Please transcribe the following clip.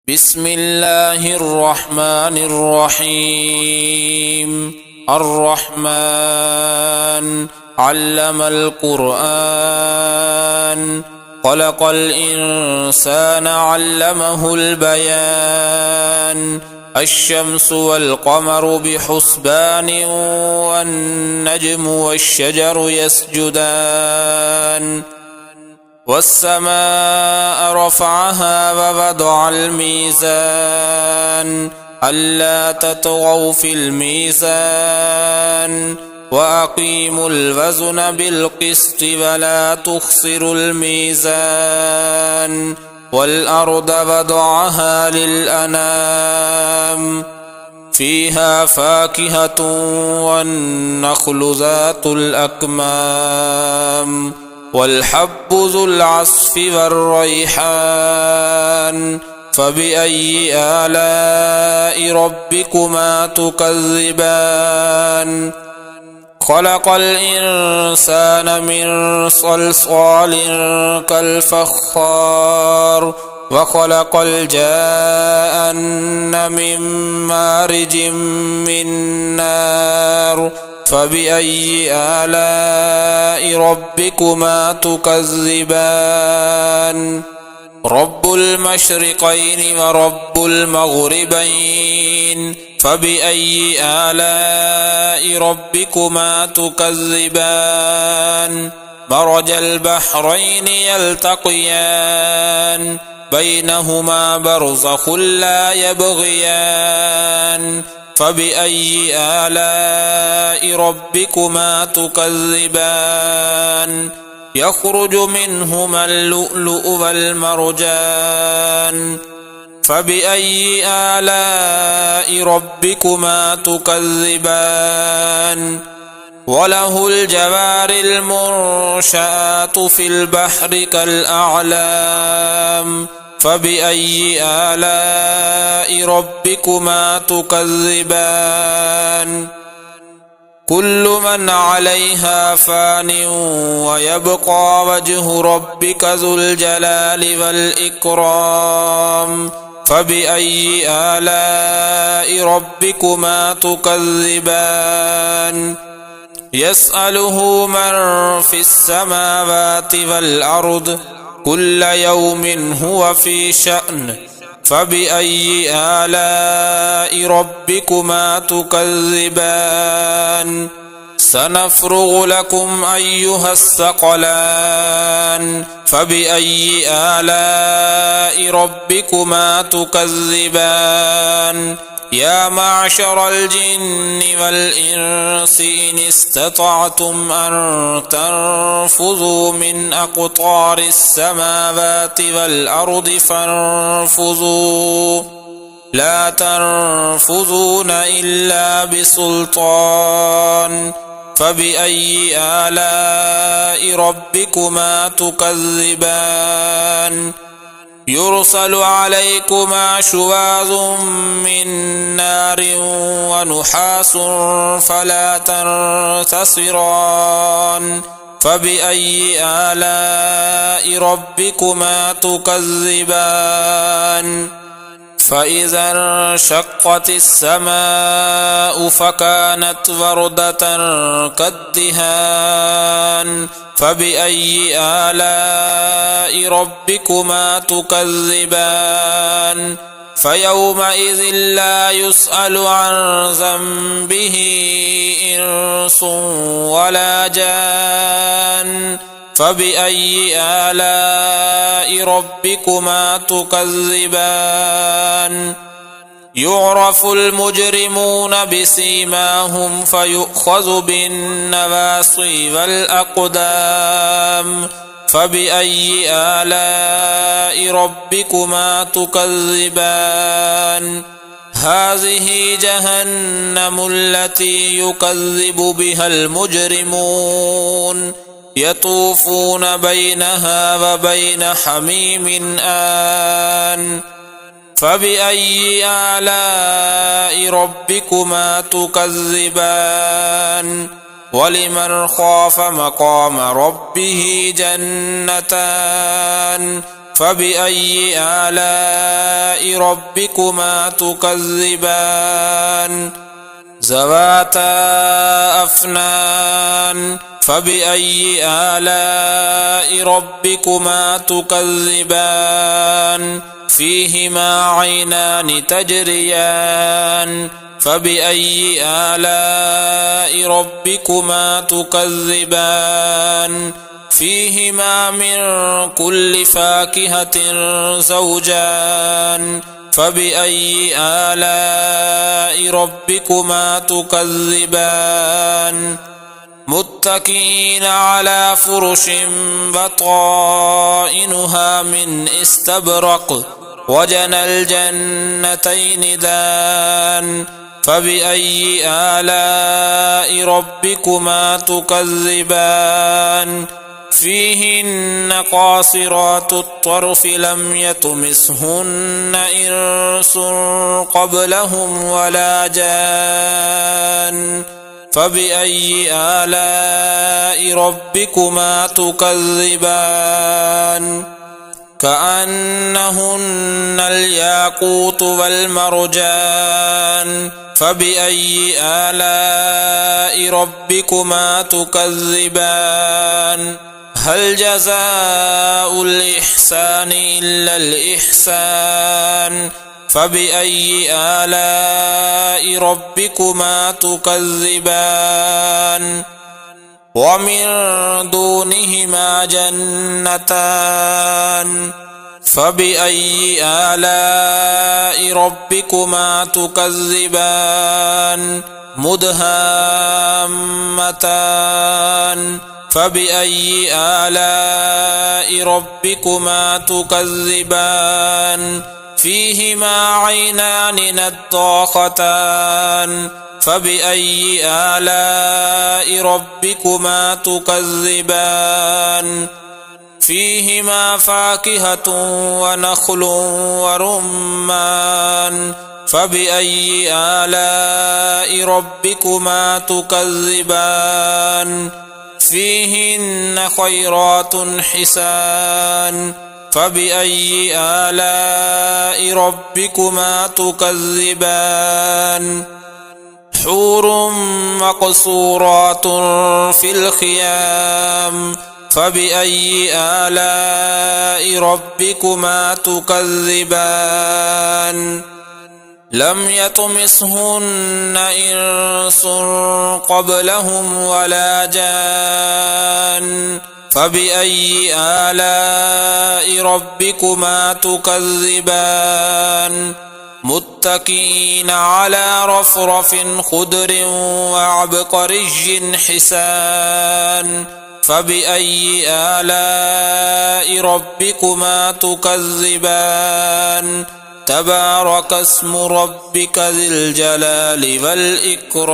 بسم الله الرحمن الرحيم. الرحمن علم القرآن، خلق الإنسان علمه البيان. الشمس والقمر بحسبان، والنجم والشجر يسجدان. والسماء رفعها ووضع الميزان، ألا تطغوا في الميزان، وأقيموا الوزن بالقسط ولا تخسروا الميزان. والأرض وضعها للأنام، فيها فاكهة والنخل ذات الأكمام، والحب ذو العصف والريحان. فبأي آلاء ربكما تكذبان؟ خلق الإنسان من صلصال كالفخار، وخلق الجان من مارج من نار. فبأي آلاء ربكما تكذبان؟ رب المشرقين ورب المغربين، فبأي آلاء ربكما تكذبان؟ مرج البحرين يلتقيان، بينهما برزخ لا يبغيان. فبأي آلاء ربكما تكذبان؟ يخرج منهما اللؤلؤ والمرجان. فبأي آلاء ربكما تكذبان؟ وله الجوار المنشآت في البحر كالأعلام. فبأي آلاء ربكما تكذبان؟ كل من عليها فان، ويبقى وجه ربك ذو الجلال والإكرام. فبأي آلاء ربكما تكذبان؟ يسأله من في السماوات والأرض، كل يوم هو في شأن. فبأي آلاء ربكما تكذبان؟ سنفرغ لكم أيها الثقلان. فبأي آلاء ربكما تكذبان؟ يا معشر الجن والإنس إن استطعتم أن تنفذوا من أقطار السماوات والأرض فانفذوا، لا تنفذون إلا بسلطان. فبأي آلاء ربكما تكذبان؟ يرسل عليكما شواظ من نار ونحاس فلا تنتصران. فبأي آلاء ربكما تكذبان؟ فإذا انشقت السماء فكانت وردة كالدهان. فبأي آلاء ربكما تكذبان؟ فيومئذ لا يسأل عن ذنبه إنس ولا جان. فبأي آلاء ربكما تكذبان؟ يعرف المجرمون بسيماهم فيؤخذ بالنواصي والأقدام. فبأي آلاء ربكما تكذبان؟ هذه جهنم التي يكذب بها المجرمون، يطوفون بينها وبين حميم آن. فبأي آلاء ربكما تكذبان؟ ولمن خاف مقام ربه جنتان، فبأي آلاء ربكما تكذبان ذواتا أفنان فبأي آلاء ربكما تكذبان فيهما عينان تجريان فبأي آلاء ربكما تكذبان فيهما من كل فاكهة زوجان فبأي آلاء ربكما تكذبان متكئين على فرش بطائنها من استبرق وجنى الجنتين دان فبأي آلاء ربكما تكذبان فيهن قاصرات الطرف لم يطمثهن إنس قبلهم ولا جان فبأي آلاء ربكما تكذبان كأنهن الياقوت والمرجان فبأي آلاء ربكما تكذبان هل جزاء الإحسان إلا الإحسان فبأي آلاء ربكما تكذبان ومن دونهما جنتان فبأي آلاء ربكما تكذبان مدهامتان فبأي آلاء ربكما تكذبان فيهما عينان نضاختان فبأي آلاء ربكما تكذبان فيهما فاكهة ونخل ورمان فبأي آلاء ربكما تكذبان فيهن خيرات حسان فبأي آلاء ربكما تكذبان حور مقصورات في الخيام فبأي آلاء ربكما تكذبان لم يطمثهن إنس قبلهم ولا جان فبأي آلاء ربكما تكذبان متكئين على رفرف خضر وعبقري حسان فبأي آلاء ربكما تكذبان تبارك اسم ربك ذي الجلال والإكرام